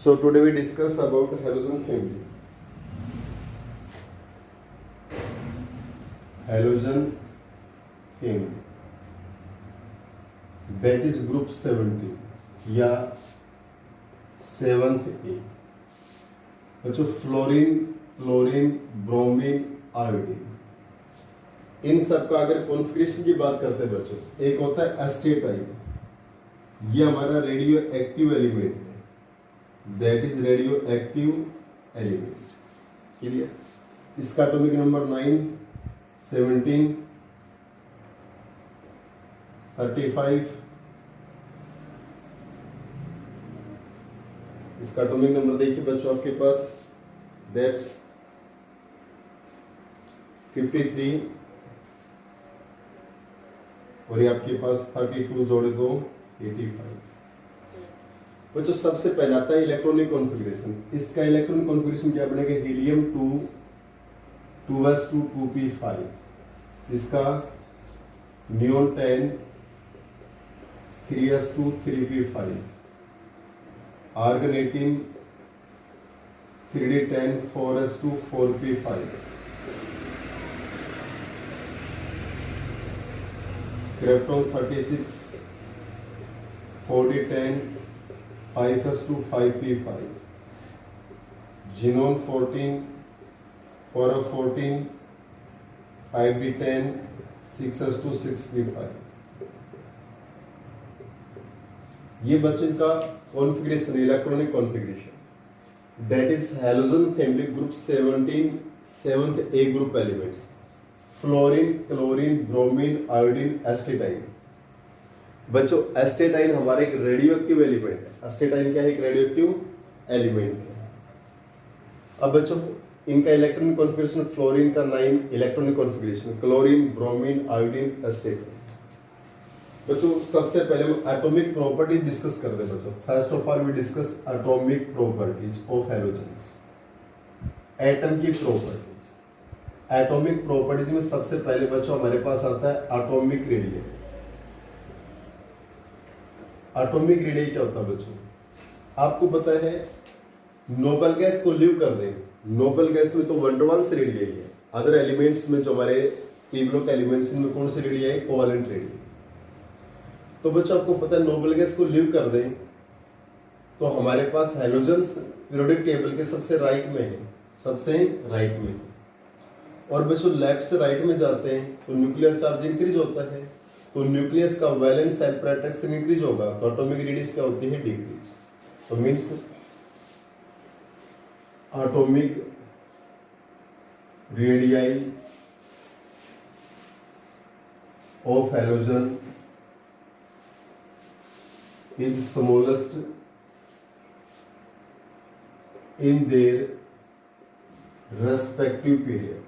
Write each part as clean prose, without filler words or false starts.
So today we discuss about halogen family. Halogen family. That is group 70 या 7th A. बच्चों fluorine, chlorine, bromine, iodine, इन सब का अगर configuration की बात करते हैं बच्चों, एक होता है एस्टेटाइन, ये हमारा रेडियो एक्टिव एलिमेंट है, that is radio active element. Clear? इसका एटॉमिक नंबर 9, 17, 35, इसका एटॉमिक नंबर देखिए बच्चों आपके पास, दैट्स 53, और ये आपके पास 32 जोड़े दो 85। बच्चों सबसे पहले आता है इलेक्ट्रॉनिक कॉन्फ़िगरेशन। इसका इलेक्ट्रॉनिक कॉन्फ़िगरेशन क्या बनेगा? हीलियम 2 2s2 2p5, इसका neon 10 3s2 3p5, argon 18 3d10 4s2 4p5, krypton 36 4d10 5s2 5p5, xenon 14 4f14 5d10 6s2 6p5। ये बच्चों का configuration, electronic configuration, that is halogen family group 17 7th A group elements, fluorine, chlorine, bromine, iodine, astatine. बच्चों astatine हमारा एक radio active element है। Astatine क्या है? एक रेडियो एक्टिव एलिमेंट है। अब बच्चों इनका इलेक्ट्रॉनिक कॉन्फ़िगरेशन, फ्लोरीन का 9 electronic configuration, chlorine, bromine, iodine, astatine. बच्चों सबसे पहले हम एटॉमिक प्रॉपर्टीज डिस्कस करते हैं बच्चों। First of all we discuss atomic properties of halogens. Atom की प्रॉपर्टीज। एटॉमिक प्रॉपर्टीज में सबसे पहले बच्चों हमारे पास आता है एटॉमिक रेडियस। एटॉमिक रेडियस क्या होता है बच्चों? आपको पता है नोबल गैस को लीव कर दें, नोबल गैस में तो वंडरवाल्स रेडियस है। अदर एलिमेंट्स में जो हमारे पी ब्लॉक एलिमेंट्स में कौन से रेडियस है? Covalent radius. तो बच्चों आपको पता है नोबल गैस को लीव कर दें तो हमारे पास हैलोजेंस पीरियोडिक टेबल के सबसे राइट में है, सबसे राइट में। और बच्चों लेफ्ट से राइट में जाते हैं तो न्यूक्लियर चार्ज इंक्रीज होता है, तो न्यूक्लियस का वैलेंस सेल्फ अट्रैक्शन इंक्रीज होगा, तो एटॉमिक रेडियस क्या होती है? डिक्रीज। तो means atomic radius of halogen is smallest in their respective period.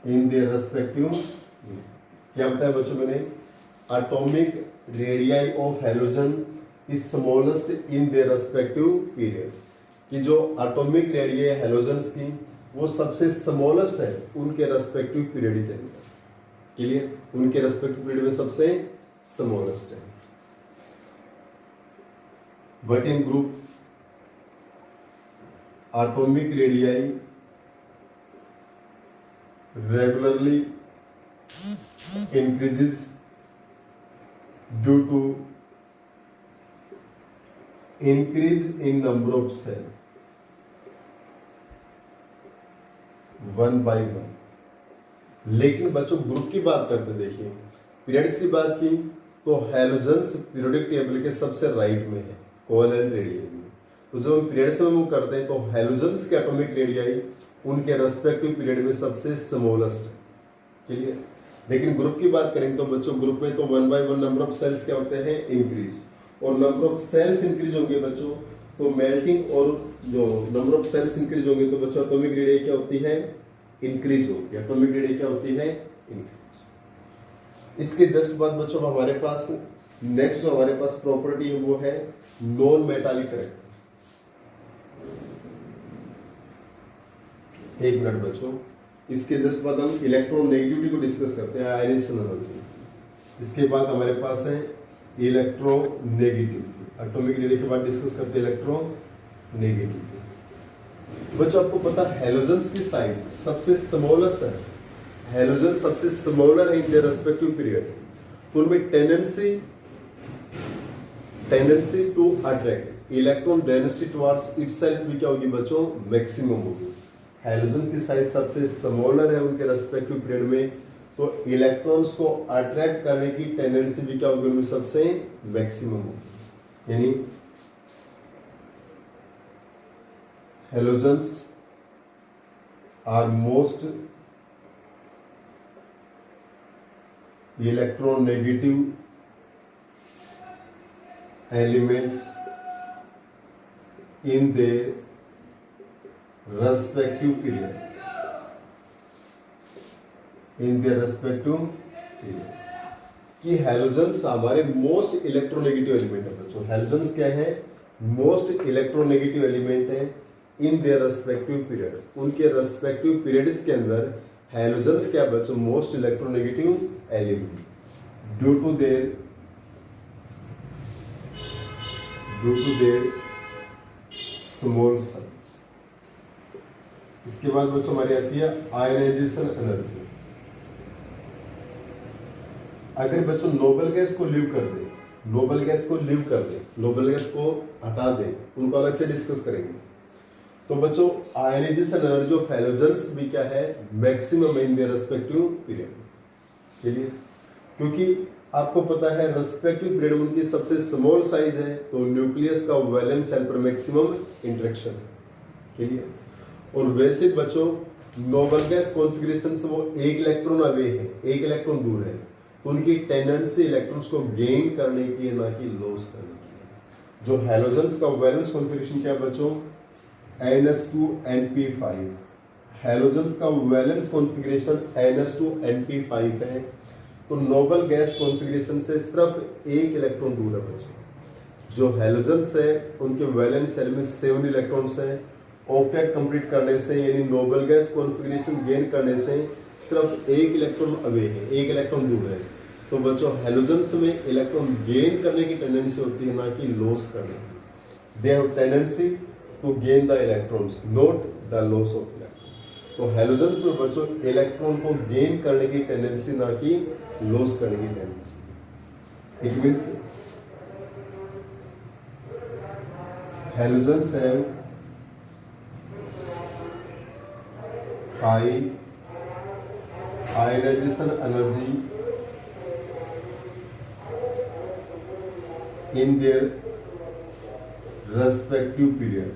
In their respective, क्या बताया बच्चों मैंने? Atomic radius of halogen is smallest in their respective period, कि जो एटॉमिक रेडियस है हैलोजेंस की वो सबसे स्मॉलेस्ट है उनके रेस्पेक्टिव पीरियड के अंदर। क्लियर? उनके रेस्पेक्टिव पीरियड में सबसे स्मॉलेस्ट है। But in group atomic radius regularly increases due to increase in number of cell one by one। लेकिन बच्चों ग्रुप की बात करते देखिए, पीरियड्स की बात की तो हैलोजेंस पीरियोडिक टेबल के सबसे राइट में है, कोवेलेंट रेडियस में। तो जब हम पीरियड्स में मूव करते हैं तो हैलोजेंस के एटॉमिक रेडियस उनके रेस्पेक्टिव पीरियड में सबसे स्मॉलेस्ट है। क्लियर? लेकिन ग्रुप की बात करेंगे तो बच्चों ग्रुप में तो 1 by 1 नंबर ऑफ सेल्स क्या होते हैं? इंक्रीज। और नंबर ऑफ सेल्स इंक्रीज होंगे बच्चों तो मेल्टिंग, और जो नंबर ऑफ सेल्स इंक्रीज होंगे तो बच्चों एटॉमिक रेडियस क्या होती है? इंक्रीज होती है। एटॉमिक रेडियस क्या होती है? इंक्रीज। इसके जस्ट बाद बच्चों हमारे पास नेक्स्ट जो हमारे पास प्रॉपर्टी है वो है नॉन मेटालिक करेक्टर। एक मिनट बच्चों, इसके जस्ट बाद हम इलेक्ट्रोनेगेटिविटी को डिस्कस करते हैं, आयनाइजेशन एनर्जी। इसके बाद हमारे पास है इलेक्ट्रोनेगेटिविटी। एटॉमिक रेडियस के बाद डिस्कस करते हैं इलेक्ट्रोनेगेटिविटी। बच्चों आपको पता है हैलोजन्स की साइज सबसे स्मॉलेस्ट है, हैलोजन सबसे स्मॉलर है इन देयर रिस्पेक्टिव पीरियड, तो उनमें tendency to attract electron density towards itself भी क्या होगी बच्चों, मैक्सिमम होगी। हैलोजन्स की साइज सबसे स्मॉलर है उनके रेस्पेक्टिव पीरियड में, तो इलेक्ट्रॉन्स को अट्रैक्ट करने की टेंडेंसी भी क्या होगी उनमें सबसे मैक्सिमम होगी। यानी halogens are most electronegative elements in their respective period. कि हैलोजन्स हमारे मोस्ट इलेक्ट्रोनेगेटिव एलिमेंट है बच्चों। हैलोजन्स क्या है, मोस्ट इलेक्ट्रोनेगेटिव एलिमेंट है इन देयर रेस्पेक्टिव पीरियड, उनके रेस्पेक्टिव पीरियड्स के अंदर हैलोजन्स क्या बच्चों, most electronegative element due to their small size. इसके बाद बच्चों हमारी आती है आयनाइजेशन एनर्जी। अगर बच्चों नोबल गैस को लीव कर दे, नोबल गैस को हटा दे, उनको अलग से डिस्कस करेंगे। तो बच्चों आयनाइजेशन एनर्जी ऑफ हैलोजन्स भी क्या है, maximum in their respective period. चलिए, क्योंकि आपको पता है रेस्पेक्टिव पीरियड उनकी सबसे स्मॉल साइज है, तो न्यूक्लियस का वैलेंस शेल पर मैक्सिमम इंटरेक्शन है। चलिए, और वैसे बच्चों नोबल गैस कॉन्फ़िगरेशन से वो एक इलेक्ट्रॉन अवे है, एक इलेक्ट्रॉन दूर है, तो उनकी टेंडेंसी इलेक्ट्रॉन्स को गेन करने की है, ना कि लॉस करने की है। जो हैलोजन्स का वैलेंस कॉन्फ़िगरेशन क्या बच्चों, NS2Np5, हैलोजन्स का वैलेंस कॉन्फ़िगरेशन NS2Np5 है, तो नोबल गैस कॉन्फ़िगरेशन से सिर्फ एक इलेक्ट्रॉन दूर है बच्चों। जो हैलोजन्स है उनके वैलेंस शेल में 7 इलेक्ट्रॉन्स हैं, ऑक्टेट कंप्लीट करने से यानी नोबल गैस कॉन्फ़िगरेशन गेन करने से सिर्फ एक इलेक्ट्रॉन अवे है, एक इलेक्ट्रॉन दूर है। तो बच्चों हैलोजन्स में इलेक्ट्रॉन गेन करने की टेंडेंसी होती है, ना कि लॉस करने की। They have tendency to gain the electrons, not the loss of electron. तो हैलोजन्स में बच्चों इलेक्ट्रॉन को गेन करने की टेंडेंसी, ना कि लॉस करने की tendency. It means halogens have high ionisation energy in their respective period,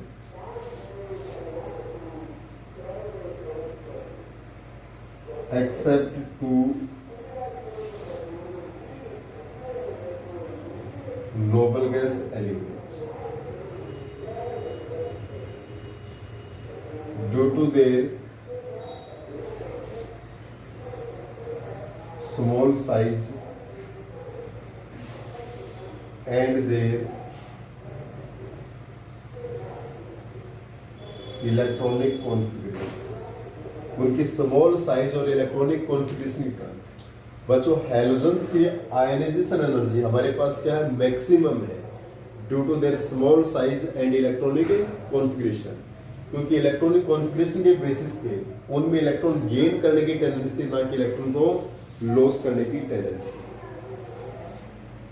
except to noble gas elements due to their small size and their electronic configuration, उनकी स्मॉल साइज और electronic configuration के कारण बच्चों halogens की ionization energy हमारे पास क्या है, maximum है due to their small size and electronic configuration. क्योंकि इलेक्ट्रॉनिक कॉन्फ़िगरेशन के बेसिस पे उनमें इलेक्ट्रॉन गेन करने की टेंडेंसी, ना कि इलेक्ट्रॉन को लॉस करने की टेंडेंसी।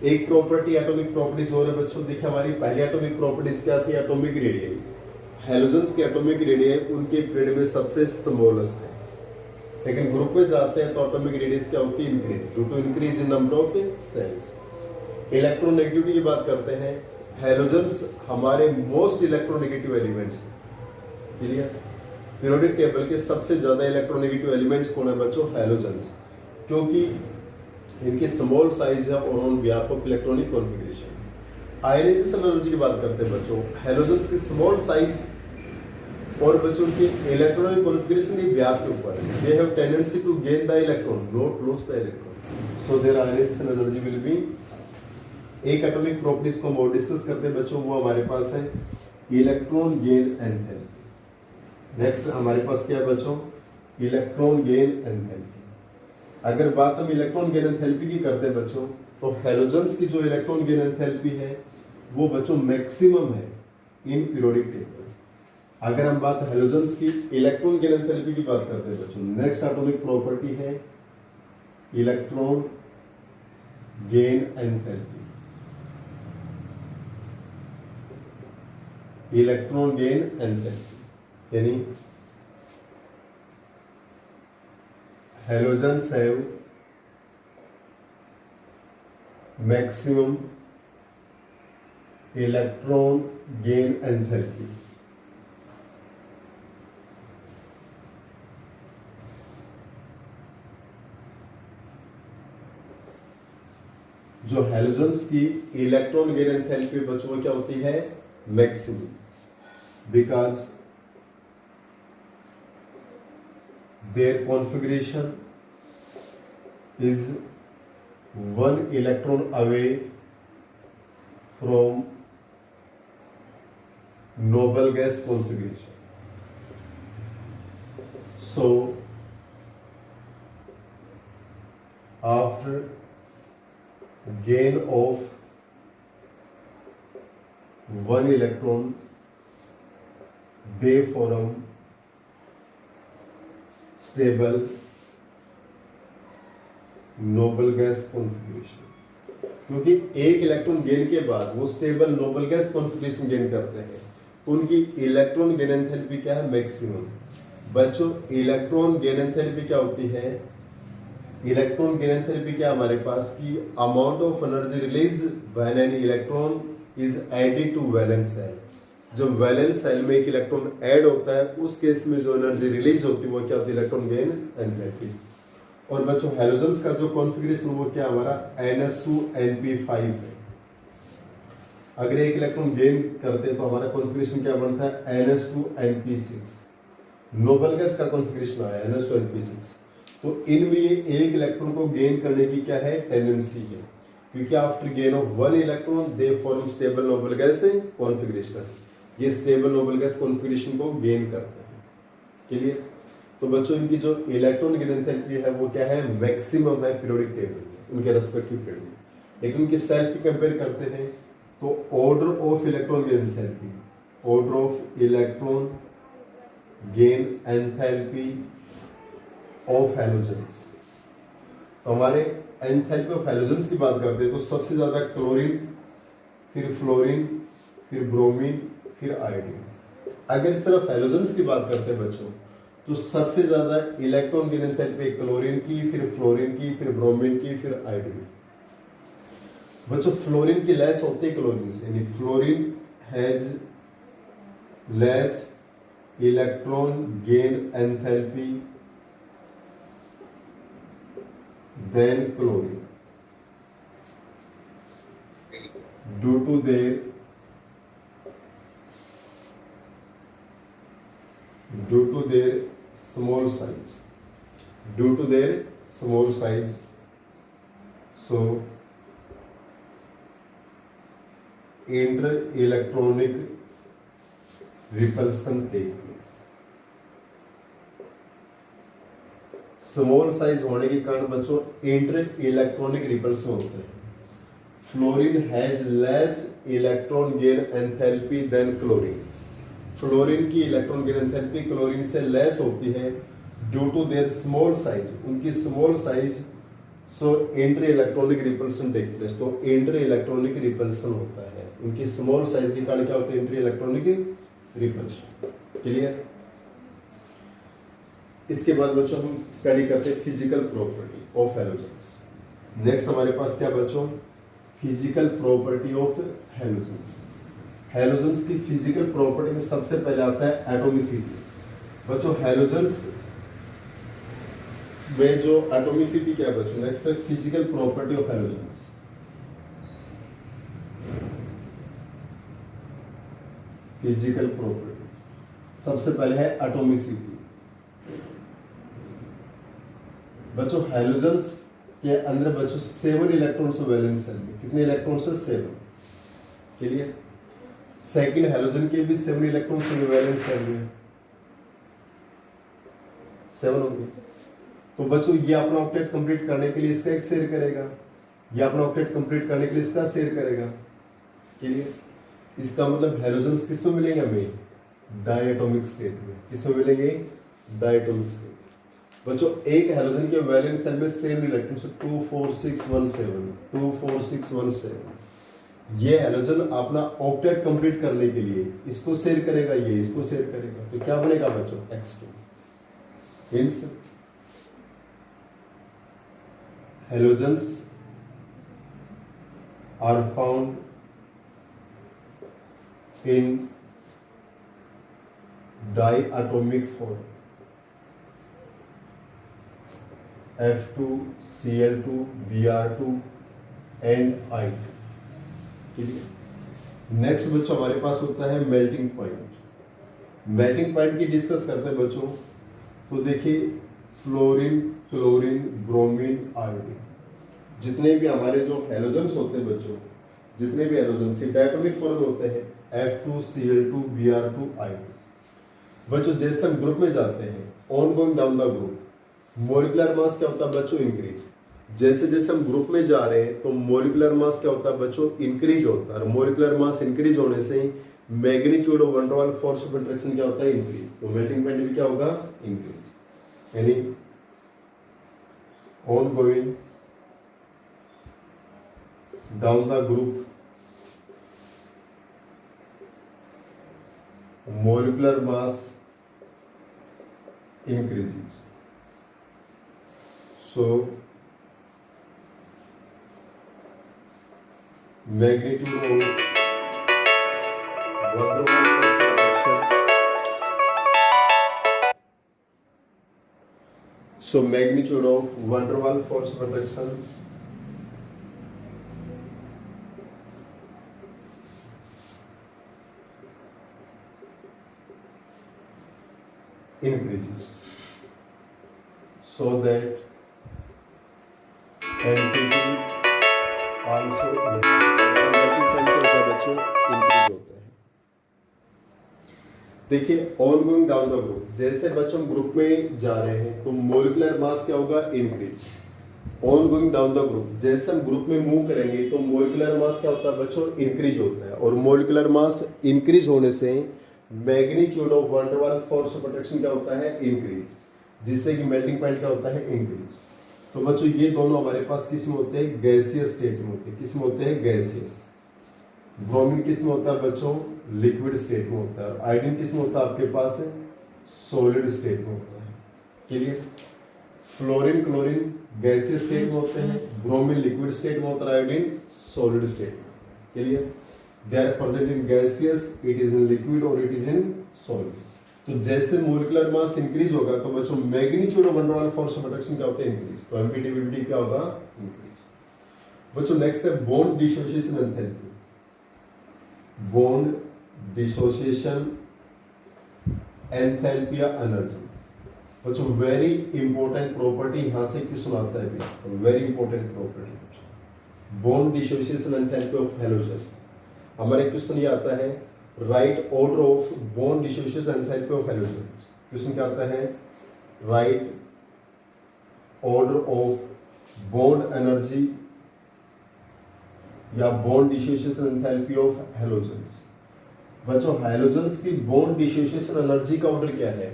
एक प्रॉपर्टी एटॉमिक प्रॉपर्टीज और है बच्चों। देखिए हमारी पहली एटॉमिक प्रॉपर्टीज क्या थी, एटॉमिक रेडियस। हैलोजन्स के एटॉमिक रेडियस उनके पीरियड में सबसे स्मॉलेस्ट है, लेकिन ग्रुप में जाते हैं तो एटॉमिक रेडियस क्या होती है, increase due to increase in number of shells. Electronegativity की बात करते हैं, हैलोजन्स हमारे most electronegative elements. Clear, periodic table के सबसे ज्यादा इलेक्ट्रोनेगेटिव एलिमेंट्स कौन है बच्चों, हैलोजन्स, क्योंकि इनकी स्मॉल साइज है और on behalf of electronic configuration. Ionization energy की बात करते हैं बच्चों, हैलोजन्स की स्मॉल साइज और बच्चों की इलेक्ट्रॉनिक कॉन्फ़िगरेशन के बिहाफ के ऊपर they have tendency to gain the electron, not loss the electron, so their ionization energy will be. एक एटॉमिक प्रॉपर्टीज को हम और डिस्कस करते हैं बच्चों, वो हमारे पास है इलेक्ट्रॉन गेन एंथैल्पी। नेक्स्ट हमारे पास क्या है बच्चों, इलेक्ट्रॉन गेन एंथैल्पी। अगर बात हम इलेक्ट्रॉन गेन एंथैल्पी की करते हैं बच्चों, तो हैलोजन्स की जो इलेक्ट्रॉन गेन एंथैल्पी है वो बच्चों मैक्सिमम है इन पीरियोडिक टेबल। अगर हम बात हैलोजेंस की इलेक्ट्रॉन गेन एंथैल्पी की बात करते हैं बच्चों, नेक्स्ट एटॉमिक प्रॉपर्टी है electron gain enthalpy. Electron gain enthalpy यानी halogens have maximum electron gain enthalpy। जो हैलोजेंस की इलेक्ट्रॉन गेन एंथैल्पी बच्चों क्या होती है, maximum, because their configuration is one electron away from noble gas configuration। So after gain of one electron they form stable noble gas configuration. क्योंकि एक electron gain के बाद वो stable noble gas configuration gain करते हैं तो उनकी electron gain enthalpy क्या है, मैक्सिमम। बच्चों इलेक्ट्रॉन गेन एंथैल्पी क्या होती है, इलेक्ट्रॉन गेन एंथैल्पी क्या हमारे पास की amount of energy release when an electron is added to valence shell. जब वैलेंस सेल में एक इलेक्ट्रॉन ऐड होता है उस केस में जो एनर्जी रिलीज होती है वो क्या होती है, इलेक्ट्रॉन गेन एंथैल्पी। और बच्चों हैलोजेंस का जो कॉन्फ़िगरेशन वो क्या हमारा NH2NP5 है। अगर एक इलेक्ट्रॉन गेन करते हैं तो हमारा कॉन्फ़िगरेशन क्या बनता है, NH2NP6। नोबल गैस का कॉन्फ़िगरेशन आया NH2NP6। तो इनमें एक इलेक्ट्रॉन को गेन करने की क्या है, टेंडेंसी है, क्योंकि after gain of one electron they form stable noble gas configuration. ये स्टेबल नोबल गैस कॉन्फ़िगरेशन को गेन करते हैं। क्लियर? तो बच्चों इनकी जो इलेक्ट्रॉन गेन एंथैल्पी है वो क्या है, मैक्सिमम है पीरियोडिक टेबल में उनके रेस्पेक्टिव पीरियड में। लेकिन उनके सेल्फ की कंपेयर करते हैं तो order of electron gain enthalpy, order of electron gain enthalpy of halogens. तो हमारे एंथैल्पी ऑफ हैलोजेंस की बात करते हैं तो सबसे ज्यादा क्लोरीन, फिर फ्लोरीन, फिर ब्रोमीन, फिर आयोडीन। अगर इस तरफ हैलोजेंस की बात करते हैं बच्चों तो सबसे ज्यादा इलेक्ट्रॉन गेन एंथैल्पी क्लोरीन की, फिर फ्लोरीन की, फिर ब्रोमीन की, फिर आयोडीन। बच्चों फ्लोरीन की लेस होती है क्लोरीन से, यानी fluorine has less electron gain enthalpy than chlorine due to their small size, so inter-electronic repulsion take place। Small size होने के कारण बच्चों इंटर इलेक्ट्रॉनिक रिपल्सन होते हैं। Fluorine has less electron gain enthalpy than chlorine. Fluorine की electron gain enthalpy chlorine से less होती है due to their small size, उनकी small size. So inter electronic repulsion take place. तो इंटर इलेक्ट्रॉनिक रिपल्सन होता है उनकी स्मॉल साइज के कारण। क्या होता है, इंटर इलेक्ट्रॉनिक रिपल्सन। क्लियर? इसके बाद बच्चों हम स्टडी करते हैं physical property of halogens. Next हमारे पास क्या बच्चों, physical property of halogens. Halogens की फिजिकल प्रॉपर्टी में सबसे पहले आता है एटॉमिसिटी। बच्चों हैलोजेंस में जो एटॉमिसिटी क्या है बच्चों, नेक्स्ट है physical property of halogens. Physical property सबसे पहले है एटॉमिसिटी। बच्चों हैलोजेंस के अंदर बच्चों 7 इलेक्ट्रॉन्स वैलेंस सेल में। कितने इलेक्ट्रॉन्स है, 7। क्लियर? सेकंड हैलोजन के भी 7 इलेक्ट्रॉन्स वैलेंस सेल में 7 होंगे। तो बच्चों ये अपना ऑक्टेट कंप्लीट करने के लिए इसका एक शेयर करेगा, ये अपना ऑक्टेट कंप्लीट करने के लिए इसका शेयर करेगा। क्लियर? इसका मतलब हैलोजेंस किस में मिलेंगे हमें? डायटोमिक स्टेट में। किस में मिलेंगे? Diatomic state. बच्चों एक हैलोजन के वैलेंट सेल में सेम रिलेक्टेंस 24617 24617। ये हैलोजन अपना ऑक्टेट कंप्लीट करने के लिए इसको शेयर करेगा, ये इसको शेयर करेगा, तो क्या बनेगा बच्चों? X2। Hence halogens are found in diatomic form F2, Cl2, Br2 and I2। ठीक है। नेक्स्ट बच्चों हमारे पास होता है मेल्टिंग पॉइंट। मेल्टिंग पॉइंट की डिस्कस करते हैं बच्चों। तो देखिए फ्लोरीन, क्लोरीन, ब्रोमीन, आयोडीन, जितने भी हमारे जो हैलोजेंस होते हैं बच्चों, जितने भी हैलोजेंस डायटोमिक फॉर्म में होते हैं F2, Cl2, Br2, I2। बच्चों जैसे हम ग्रुप में जाते हैं, on going down the group, molecular mass क्या होता है बच्चों? इंक्रीज। जैसे जैसे हम ग्रुप में जा रहे हैं तो मोलिकुलर मास क्या होता है बच्चों? इंक्रीज होता है। और मोलिकुलर मास इंक्रीज होने से magnitude of one two one force of attraction क्या होता है? इंक्रीज। तो मेल्टिंग पॉइंट भी क्या होगा? इंक्रीज। यानी on going down the group, molecular mass increases. So magnitude of one to one force of attraction. So magnitude of one to one force of attraction increases, so that entity also बच्चों increase होता है। देखिए on going down the group, जैसे बच्चों group में जा रहे हैं तो मोलिकुलर मास क्या होगा? Increase. On going down the group, जैसे हम ग्रुप में मूव करेंगे तो मोलिकुलर मास क्या होता है बच्चों? इंक्रीज होता है। और मोलिकुलर मास इंक्रीज होने से magnitude of one two one force of attraction क्या होता है? इंक्रीज, जिससे कि मेल्टिंग पॉइंट क्या होता है? इंक्रीज। तो बच्चों ये दोनों हमारे पास किस में होते हैं? गैसियस स्टेट में होते हैं। किस में होते हैं? गैसियस। ब्रोमीन किस में होता है बच्चों? लिक्विड स्टेट में होता है। और आयोडीन किस में होता है आपके पास? सॉलिड स्टेट में होता है। Clear? Fluorine, chlorine gaseous state में होते हैं, ब्रोमीन लिक्विड स्टेट में होता है, आयोडीन सॉलिड स्टेट में। Clear? They are present in gaseous, it is in liquid और it is in solid। तो जैसे मोलिकुलर मास इंक्रीज होगा तो बच्चों magnitude of one two one force of attraction क्या होता है? इंक्रीज। तो एमपीटीबीटी क्या होगा? इंक्रीज। बच्चों नेक्स्ट है bond dissociation enthalpy. Bond dissociation enthalpy या एनर्जी। बच्चों वेरी इंपॉर्टेंट प्रॉपर्टी, यहां से क्वेश्चन आता है। Very important property, bond dissociation enthalpy of halogen. हमारे क्वेश्चन ये आता है right order of bond dissociation enthalpy of halogen. Question क्या आता है? Right order of bond energy या bond dissociation enthalpy of halogens. बच्चों हैलोजेंस की बॉन्ड डिसोसिएशन एनर्जी का ऑर्डर क्या है?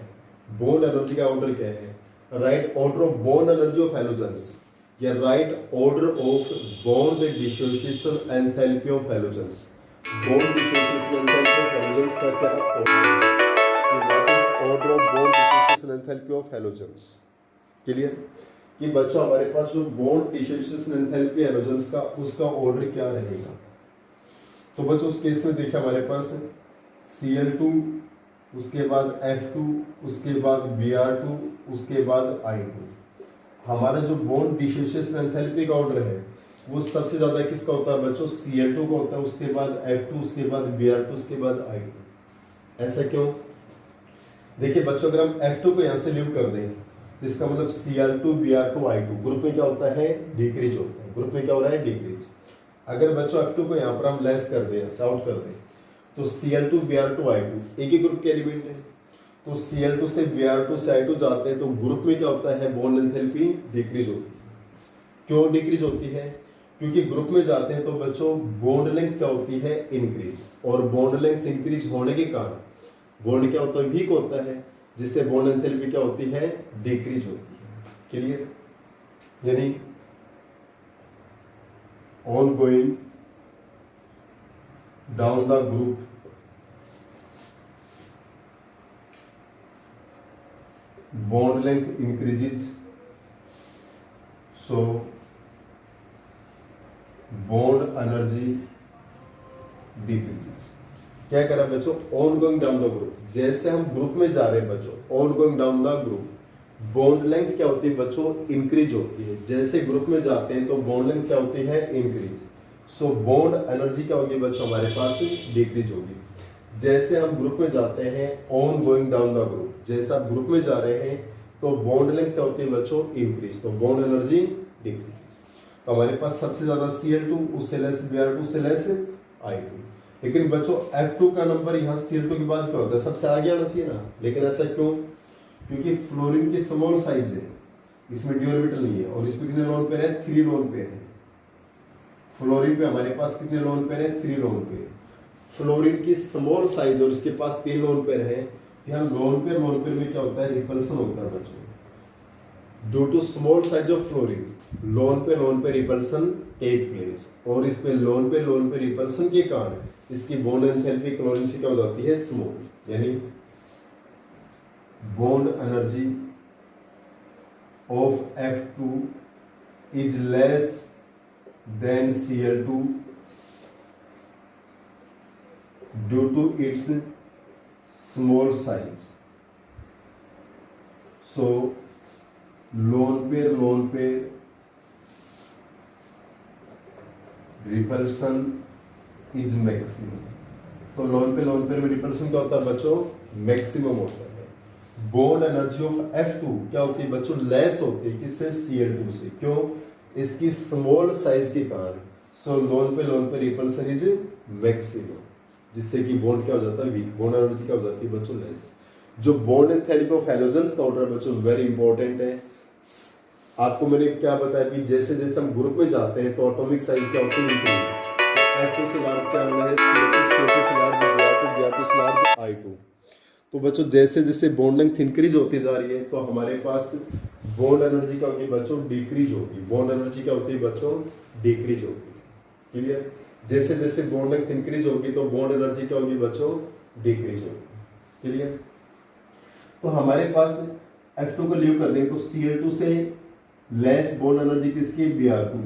बॉन्ड एनर्जी का ऑर्डर क्या है? Right order of bond energy of halogens या right order of bond dissociation enthalpy of halogens. Bond dissociation enthalpy of halogens का क्या ऑर्डर है? What is order of bond dissociation enthalpy of halogens? Clear? कि बच्चों हमारे पास जो bond dissociation enthalpy halogens का उसका ऑर्डर क्या रहेगा? तो बच्चों उस केस में देखिए हमारे पास Cl2, उसके बाद F2, उसके बाद Br2, उसके बाद I2। हमारा जो बॉन्ड डिसोसिएशन एंथैल्पी का ऑर्डर है वो सबसे ज्यादा किसका होता है बच्चों? Cl2 का होता है, उसके बाद F2, उसके बाद Br2, उसके बाद I2। ऐसा क्यों? देखिए बच्चों अगर हम F2 को यहाँ से लीव कर दें तो इसका मतलब Cl2, Br2, I2 ग्रुप में क्या होता है? डिक्रीज होता है। ग्रुप में क्या हो रहा है? डिक्रीज। अगर बच्चों F2 को यहाँ पर हम लेस कर दें, आउट कर दें, तो Cl2, Br2, I2 एक ही ग्रुप के एलिमेंट है। तो Cl2 से Br2 से I2 जाते हैं तो ग्रुप में क्या होता है? बॉन्ड एंथैल्पी डिक्रीज होती है। क्यों डिक्रीज होती है? क्योंकि ग्रुप में जाते हैं तो बच्चों बॉन्ड लेंथ क्या होती है? इंक्रीज। और बॉन्ड लेंथ इंक्रीज होने के कारण बॉन्ड क्या होता है, वीक होता है, जिससे बॉन्ड एंथैल्पी क्या होती है, डिक्रीज होती है। क्लियर? यानी on going down the group bond length increases, so bond energy decreases। क्या करा बच्चों, on going down the group, जैसे हम ग्रुप में जा रहे हैं बच्चों, on going down the group bond length क्या होती है बच्चों, इंक्रीज होती है। जैसे ग्रुप में जाते हैं तो बॉन्ड लेंथ क्या होती है, इंक्रीज, सो बॉन्ड एनर्जी क्या होगी बच्चों, हमारे पास डिक्रीज होगी। जैसे हम ग्रुप में जाते हैं, on going down the group, जैसे आप ग्रुप में जा रहे हैं तो बॉन्ड लेंथ क्या होती है बच्चों, इंक्रीज, तो बॉन्ड एनर्जी डिक्रीज। तो हमारे पास सबसे ज्यादा Cl2, उससे लेस Br2, उससे लेस I2। लेकिन बच्चों F2 का नंबर यहाँ Cl2 के बाद क्या होता है, सबसे आगे आना चाहिए ना, लेकिन ऐसा क्यों, क्योंकि फ्लोरीन की स्मॉल साइज है, इसमें डी ऑर्बिटल नहीं है, और इसमें कितने लोन पेयर है, 3 लोन पेयर है। फ्लोरीन पे हमारे पास कितने लोन पेयर है, 3 लोन पेयर। फ्लोरीन की स्मॉल साइज और इसके पास 3 लोन पेयर है, यहाँ लोन पेयर में क्या होता है, रिपल्सन होता है बच्चों। Due to small size of fluorine lone pair repulsion take place, और इसमें लोन पे रिपल्सन के कारण इसकी बॉन्ड एंथैल्पी क्लोरीन से क्या हो जाती है, स्मॉल, यानी bond energy of F2 is less than Cl2 due to its small size. So lone pair repulsion is maximum. तो लोन पेयर में रिपल्सन क्या होता है बच्चों, मैक्सिमम होता है। बॉन्ड एनर्जी ऑफ F2 क्या होती है बच्चों, लेस होती है, किससे, Cl2 से। क्यों, इसकी स्मॉल साइज के कारण। सो loan pair repulsion is maximum, जिससे कि बॉन्ड क्या हो जाता है, वीक, बॉन्ड एनर्जी क्या हो जाती है बच्चों, लेस। जो बॉन्ड एंथैल्पी ऑफ हैलोजेंस का ऑर्डर बच्चों वेरी इंपॉर्टेंट है। आपको मैंने क्या बताया कि जैसे जैसे हम ग्रुप में जाते हैं तो एटॉमिक साइज क्या होती है, इंक्रीज। F2 से लार्ज क्या होना है, Cl2 से लार्ज Br2 से लार्ज I2। तो बच्चों जैसे जैसे बॉन्ड लेंथ इंक्रीज होती जा रही है तो हमारे पास बॉन्ड एनर्जी क्या होगी बच्चों, डिक्रीज होगी। बॉन्ड एनर्जी क्या होती है बच्चों, डिक्रीज होगी। क्लियर? जैसे जैसे बॉन्ड लेंथ इंक्रीज होगी तो बॉन्ड एनर्जी क्या होगी बच्चों, डिक्रीज होगी। क्लियर? तो हमारे पास F2 को लीव कर देंगे तो Cl2 से लेस बॉन्ड एनर्जी किसकी,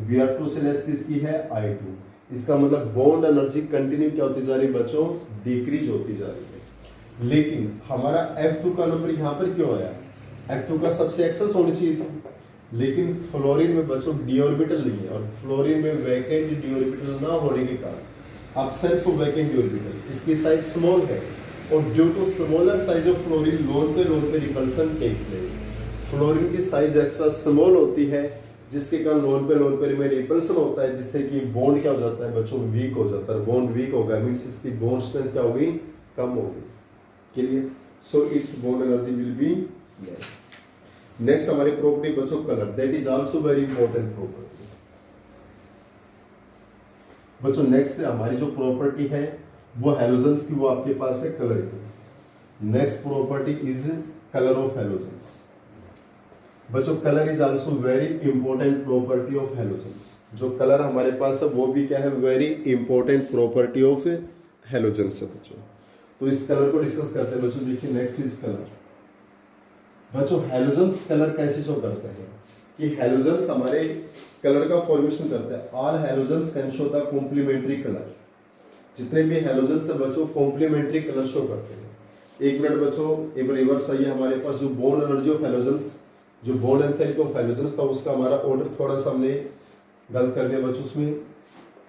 Br2 से लेस किसकी है, I2। इसका मतलब बॉन्ड एनर्जी कंटिन्यू क्या होती जा रही है बच्चों, डिक्रीज होती जा रही है। लेकिन हमारा F2 का नंबर यहाँ पर क्यों आया, F2 का सबसे एक्सेस होनी चाहिए था, लेकिन फ्लोरीन में बच्चों डी ऑर्बिटल नहीं है, और फ्लोरीन में वैकेंट डी ऑर्बिटल ना होने के कारण absence of vacant d orbital, इसकी साइज स्मॉल है, और due to smaller size of fluorine lone pair repulsion take place. Fluorine की साइज एक्स्ट्रा स्मॉल होती है, जिसके कारण लोन पे में रिपल्सन होता है, जिससे कि बॉन्ड क्या हो जाता है बच्चों, वीक हो जाता है। बॉन्ड वीक होगा मीन्स इसकी बॉन्ड स्ट्रेंथ क्या होगी, कम होगी। Clear? So it's bond energy will be less. Next हमारी प्रॉपर्टी बच्चों colour, that is also very important property. बच्चों नेक्स्ट हमारी जो प्रॉपर्टी है वो हैलोजेंस की, वो आपके पास है कलर की। Next property is colour of halogens. बच्चों colour is also very important property of halogens. जो कलर हमारे पास है वो भी क्या है, very important property of halogens है बच्चों। तो इस कलर को डिस्कस करते हैं बच्चों। देखिए नेक्स्ट इज कलर। बच्चों हैलोजेंस कलर कैसे शो करते हैं कि हैलोजेंस हमारे कलर का फॉर्मेशन करते हैं। All halogens can show the complementary colour. जितने भी हैलोजेंस है बच्चों कॉम्प्लीमेंट्री कलर शो करते हैं। एक मिनट बच्चों, एक बार रिवर्स आइए। हमारे पास जो बॉन्ड एनर्जी ऑफ हैलोजेंस, जो बॉन्ड एंथैल्पी ऑफ हैलोजेंस था, उसका हमारा ऑर्डर थोड़ा सा हमने गलत कर दिया बच्चों। उसमें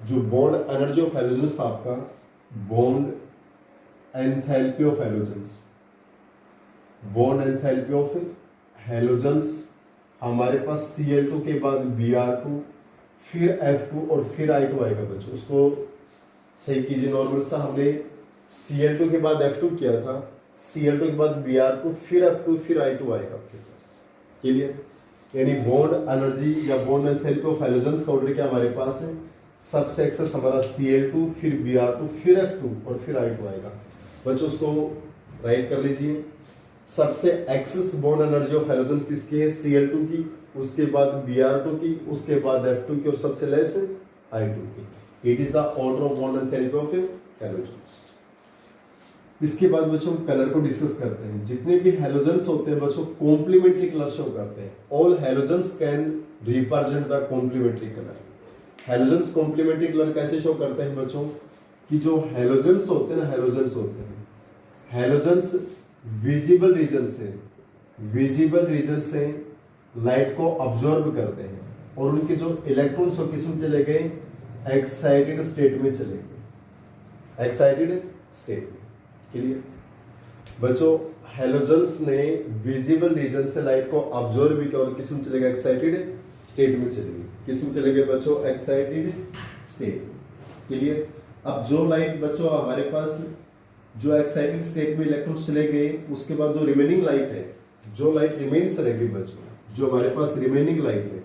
जो बॉन्ड एनर्जी ऑफ हैलोजेंस था आपका, bond enthalpy of halogens, bond enthalpy of halogens हमारे पास Cl2 के बाद Br2, फिर F2 और फिर I2 आएगा बच्चों। उसको सही कीजिए नॉर्मल सा। हमने Cl2 के बाद F2 किया था, Cl2 के बाद Br2, फिर F2, फिर I2 आएगा आपके पास। क्लियर? यानी बॉन्ड एनर्जी या बॉन्ड एंथैल्पी ऑफ हैलोजेंस का ऑर्डर क्या हमारे पास है, सबसे एक्सेस हमारा Cl2, फिर Br2, फिर F2 और फिर I2 आएगा। बच्चों उसको राइट कर लीजिए। सबसे excess bond energy of halogen किसकी है? Cl2 की, उसके बाद Br2 की, उसके बाद F2 की और सबसे लेस I2 की। It is the order of bond and therapy of halogens. इसके बाद बच्चों कलर को डिस्कस करते हैं। जितने भी हैलोजन्स होते हैं बच्चों कॉम्प्लीमेंट्री कलर शो करते हैं। All halogens can represent the complementary colour. Halogens complementary colour कैसे शो करते हैं बच्चों? कि जो हैलोजन्स होते हैं ना, हैलोजन्स विजिबल रीजन से लाइट को ऑब्जॉर्ब करते हैं और उनके जो इलेक्ट्रॉन्स हो किस में चले गए? एक्साइटेड स्टेट में चले गए। एक्साइटेड स्टेट में। क्लियर? बच्चों हैलोजन्स ने विजिबल रीजन से लाइट को ऑब्जॉर्ब किया और किस में चले गए? एक्साइटेड स्टेट में चले गए। किस में चले गए बच्चों? Excited state. क्लियर? अब जो लाइट बच्चों हमारे पास जो एक्साइटेड स्टेट में इलेक्ट्रॉन्स चले गए, उसके बाद जो रिमेनिंग लाइट है, जो लाइट रिमेन्स रहेगी बच्चों, जो हमारे पास रिमेनिंग लाइट है,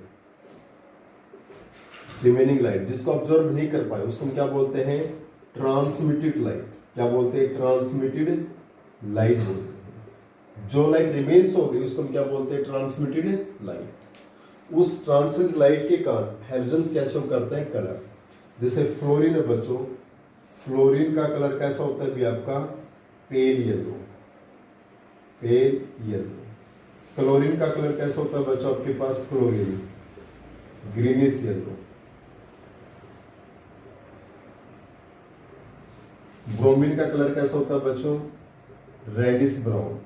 रिमेनिंग लाइट जिसको ऑब्जर्व नहीं कर पाए उसको हम क्या बोलते हैं? Transmitted light. क्या बोलते हैं? ट्रांसमिटेड लाइट बोलते हैं। जो लाइट रिमेन्स हो गई उसको हम क्या बोलते हैं? Transmitted light. उस ट्रांसमिटेड लाइट के कारण हैलोजन्स कैसे शो करते हैं? कलर। जैसे फ्लोरीन है बच्चों, फ्लोरीन का कलर कैसा होता है भी आपका? Pale yellow. क्लोरीन का कलर कैसा होता है बच्चों आपके पास? Chlorine, greenish yellow. ब्रोमीन का कलर कैसा होता है बच्चों? Reddish brown.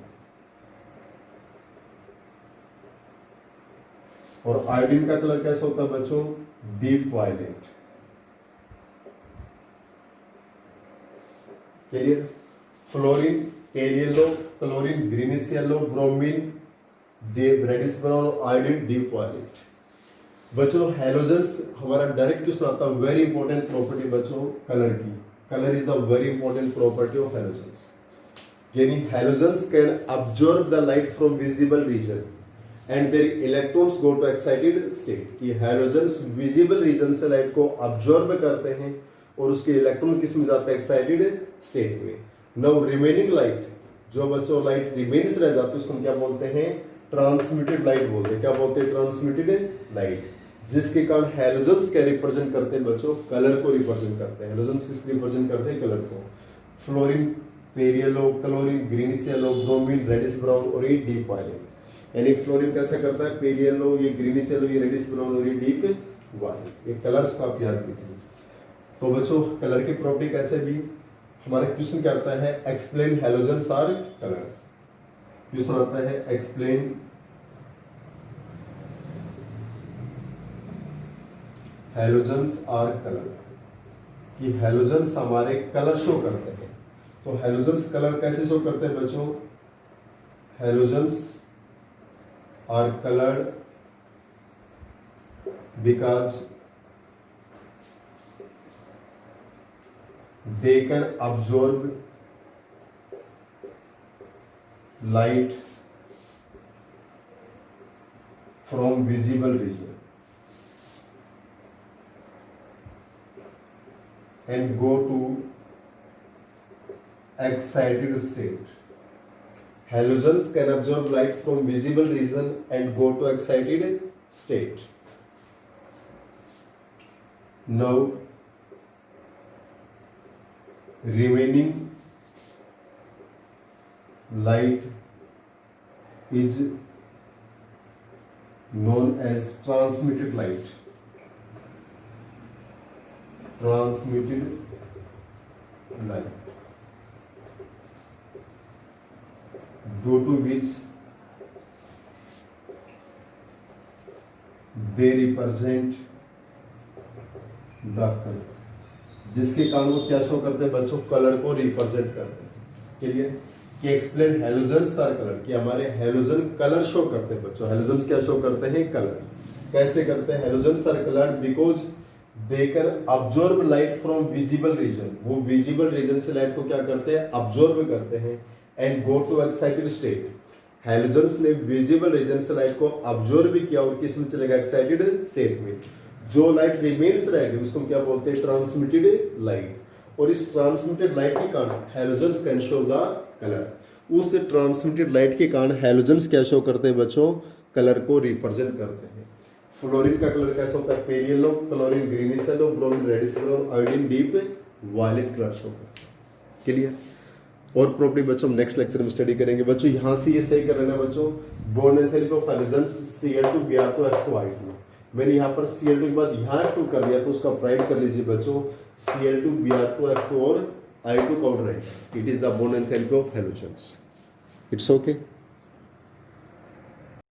और आयोडीन का कलर कैसा होता है बच्चों? Deep violet. Clear? Fluorine pale yellow, chlorine greenish yellow, bromine reddish brown और आयोडीन डीप वायलेट। बच्चों हैलोजन्स हमारा डायरेक्ट क्वेश्चन आता है। वेरी इंपॉर्टेंट प्रॉपर्टी बच्चों कलर की। Colour is the very important property of halogens. यानी halogens can absorb the light from visible region and their electrons go to excited state. कि halogens visible region से light को absorb करते हैं और उसके इलेक्ट्रॉन किस में जाते हैं? एक्साइटेड स्टेट में। नाउ रिमेनिंग लाइट, जो बच्चों लाइट रिमेन्स रह जाती है उसको हम क्या बोलते हैं? ट्रांसमिटेड लाइट बोलते हैं। क्या बोलते हैं? Transmitted light. जिसके कारण हैलोजन्स क्या रिप्रेजेंट करते हैं बच्चों? कलर को रिप्रेजेंट करते हैं। हैलोजन्स किसको रिप्रेजेंट करते हैं? कलर को। Fluorine pale yellow, chlorine greenish yellow, bromine reddish brown और ये डीप वायलेट। यानी फ्लोरीन कैसा करता है? पेल येलो, ये ग्रीनिश येलो, ये रेडिश ब्राउन और ये डीप वायलेट। ये कलर्स को आप याद कीजिए। तो बच्चों कलर की प्रॉपर्टी कैसे भी हमारा क्वेश्चन क्या आता है? Explain halogens are colour. Question आता है एक्सप्लेन हैलोजन्स आर कलर। कि हैलोजन्स हमारे कलर शो करते हैं। तो हैलोजन्स कलर कैसे शो करते हैं बच्चों? Halogens are coloured because they can absorb light from visible region and go to excited state. Halogens can absorb light from visible region and go to excited state. Now remaining light is known as transmitted light. Transmitted light, due to which they represent the color. जिसके कारण वो क्या show करते हैं बच्चों? Colour को represent करते हैं। क्लियर? कि एक्सप्लेन हैलोजन्स आर कलर। कि हमारे हैलोजन कलर शो करते हैं बच्चों। हैलोजन्स क्या शो करते हैं? कलर। कैसे करते हैं? Halogens are coloured because they can absorb light from visible region. वो विजिबल रीजन से लाइट को क्या करते हैं? अब्जॉर्ब करते हैं and go to excited state. Halogens ने विजिबल रीजन से लाइट को अब्जॉर्ब किया और किस में चलेगा? एक्साइटेड स्टेट में। जो लाइट रिमेन्स रहेगी उसको हम क्या बोलते हैं, ट्रांसमिटेड लाइट। और इस ट्रांसमिटेड लाइट के कारण halogens can show the colour. उस ट्रांसमिटेड लाइट के कारण हैलोजेंस क्या शो करते हैं बच्चों, कलर को रिप्रेजेंट करते हैं। फ्लोरीन का कलर कैसा होता है, pale yellow, chlorine greenish yellow, bromine reddish yellow, iodine deep violet colour show करते हैं। क्लियर। और प्रॉपर्टी बच्चों नेक्स्ट लेक्चर में स्टडी करेंगे। बच्चों यहाँ से ये सही कर लेना बच्चों, bond enthalpy of halogens Cl2 Br2 F2 I2। मैंने यहाँ पर Cl2 के बाद यहाँ F2 कर दिया तो उसका राइट कर लीजिए बच्चों, Cl2 Br2 F2 और I2 count right. It is the bond enthalpy of halogens. It's okay.